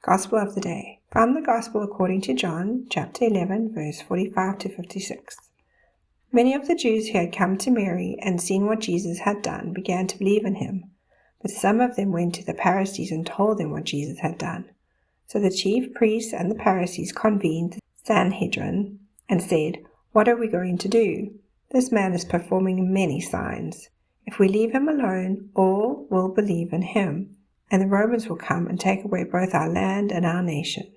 Gospel of the Day. From the Gospel according to John, chapter 11, verse 45 to 56. Many of the Jews who had come to Mary and seen what Jesus had done began to believe in him. But some of them went to the Pharisees and told them what Jesus had done. So the chief priests and the Pharisees convened the Sanhedrin and said, "What are we going to do? This man is performing many signs. If we leave him alone, all will believe in him, and the Romans will come and take away both our land and our nation."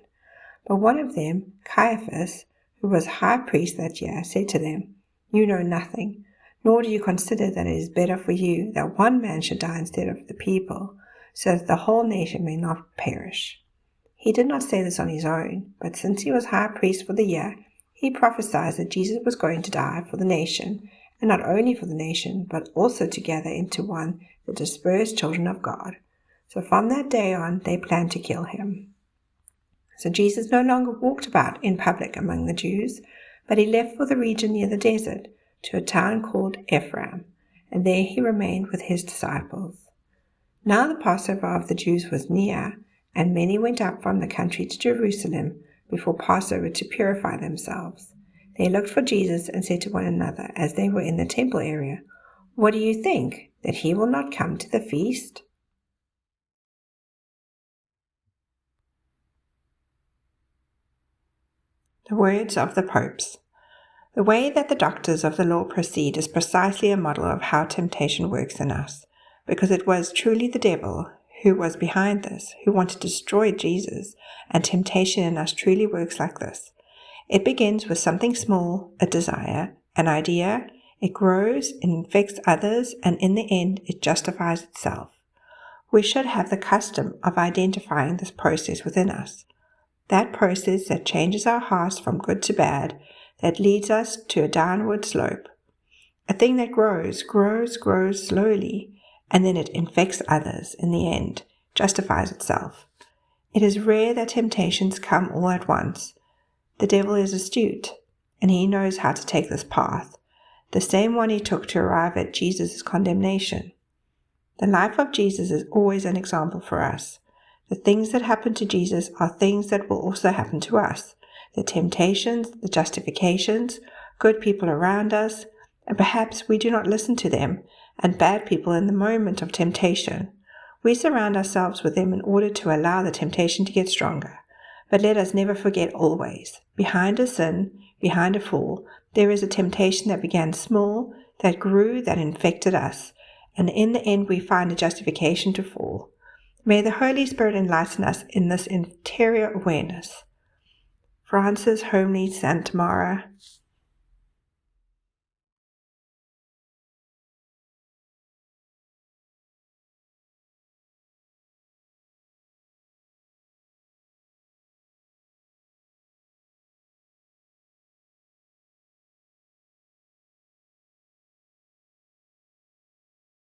But one of them, Caiaphas, who was high priest that year, said to them, "You know nothing, nor do you consider that it is better for you that one man should die instead of the people, so that the whole nation may not perish." He did not say this on his own, but since he was high priest for the year, he prophesied that Jesus was going to die for the nation, and not only for the nation, but also to gather into one the dispersed children of God. So from that day on, they planned to kill him. So Jesus no longer walked about in public among the Jews, but he left for the region near the desert, to a town called Ephraim, and there he remained with his disciples. Now the Passover of the Jews was near, and many went up from the country to Jerusalem before Passover to purify themselves. They looked for Jesus and said to one another as they were in the temple area, "What do you think, that he will not come to the feast?" The words of the popes. The way that the doctors of the law proceed is precisely a model of how temptation works in us, because it was truly the devil who was behind this, who wanted to destroy Jesus, and temptation in us truly works like this. It begins with something small, a desire, an idea, it grows, it infects others, and in the end it justifies itself. We should have the custom of identifying this process within us. That process that changes our hearts from good to bad, that leads us to a downward slope. A thing that grows slowly, and then it infects others in the end, justifies itself. It is rare that temptations come all at once. The devil is astute, and he knows how to take this path, the same one he took to arrive at Jesus' condemnation. The life of Jesus is always an example for us. The things that happen to Jesus are things that will also happen to us. The temptations, the justifications, good people around us, and perhaps we do not listen to them, and bad people in the moment of temptation. We surround ourselves with them in order to allow the temptation to get stronger. But let us never forget always, behind a sin, behind a fall, there is a temptation that began small, that grew, that infected us, and in the end we find a justification to fall. May the Holy Spirit enlighten us in this interior awareness. Francis Homely Santa Mara,